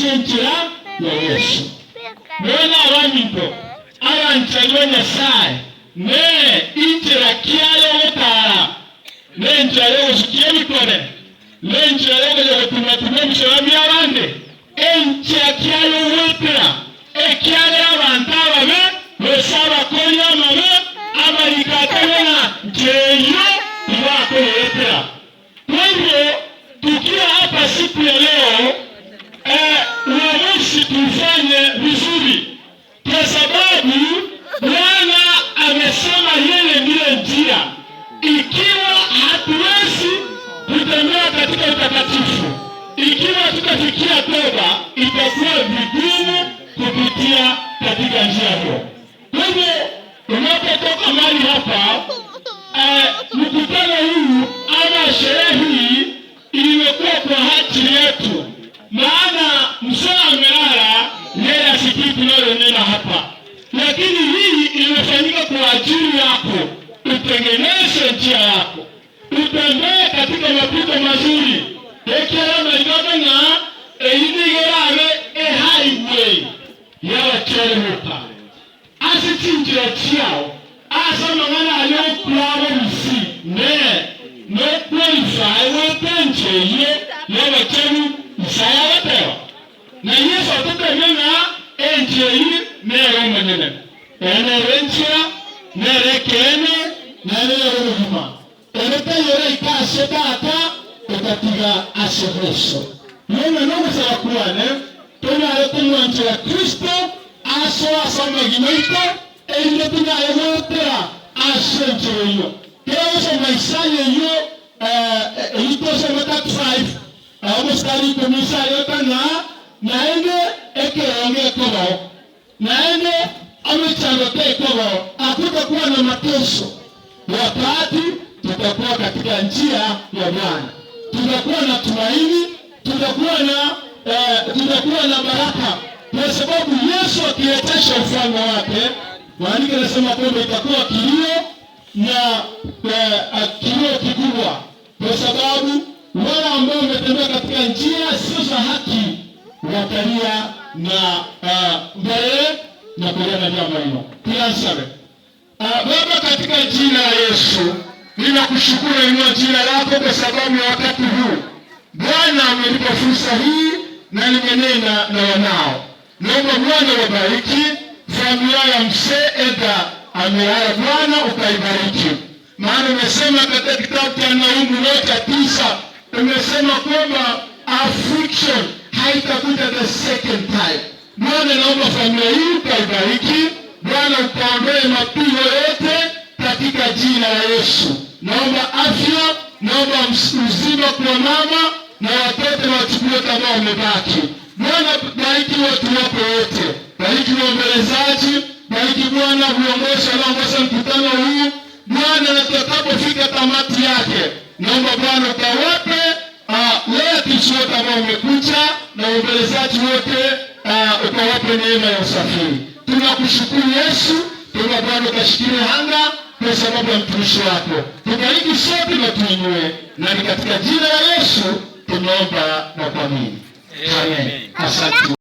ashenjira ya Yesu nona abanito abanchaliwe Nyasaye ne injira kialo otara ne njalo usikiemikone ne njalo yokutumatume mshawabi abande encha kialo wetera ekiale abantu ababe besaba konya mabe amarikatana njeyo ibako wetera. Kwa hivyo tukiwa hapa siku ya leo uamuzi tufanye vizuri, kwa sababu Bwana amesema yeye ndiye njia. Ikiwa hatuwezi kutembea katika utakatifu, ikiwa tutafikia toba, itakuwa vigumu kupitia katika njia hiyo. Kwa hivyo unapotoka mahali hapa, mkutano huu ama sherehe hii imekuwa kwa ajili yetu, maana mzee amelala, yeye asikii tunalonena hapa, lakini hii imefanyika kwa ajili yako. Utengeneze njia yako, utembee katika mapito mazuri. Ekera maigana eyidigerabe highway y'abakeremuka asichinjira kyao asamangana ayokulabo misi ne no qualify wepencheye y'abakemu isaya batewa na Yesu atutemena enjeyi nero menene ene renchira nere kene nere ruhuma erete yore ikashe data ekatiga ashereso none no musaba kuwane tunale kumwanjira Kristo aso asamaginoito ende tunaye wotera ashenjeyo kero maisaye yo itose matatu 5 mstari kumisa yote naende ekeonge kobo naende amechanote kobo hakutakuwa na mateso wakati tutakuwa katika njia ya Bwana. Tutakuwa na tumaini, tutakuwa na baraka, kwa sababu Yesu akiletesha ufalme wake, maandiko yanasema kwamba itakuwa kilio na kilio kikubwa, kwa sababu wale ambao wametembea katika njia sio za haki watalia na mbele na kulia na jambo hilo. Tuanze. Baba, katika jina la Yesu ninakushukuru inua jina lako kwa sababu ya wakati huu. Bwana amenipa fursa hii na nimenena na wanao. Naomba Bwana wabariki familia ya mzee Eda amelala, Bwana ukaibariki. Maana umesema katika kitabu cha Nahumu 1:9 umesema kwamba affliction haitakuja the second time. Bwana naomba familia hii ukaibariki. Bwana ukaondoe mapigo yote katika jina la Yesu. Naomba afya, naomba uzima kwa mama na watoto wachukue kama wamebaki. Bwana bariki watu wako wote. Bariki waombolezaji, bariki Bwana viongozi wanaongoza mkutano huu. Bwana na tutakapofika tamati yake, naomba Bwana ukawape leo kishoto ambao umekuja na waombolezaji wote ukawape neema ya usafiri. Tunakushukuru Yesu, tunaomba Bwana ukashikilie anga kwa sababu ya mtumishi wako. Tubariki sote na tuinue, na ni katika jina la Yesu tunaomba na kuamini. Amen. Asante.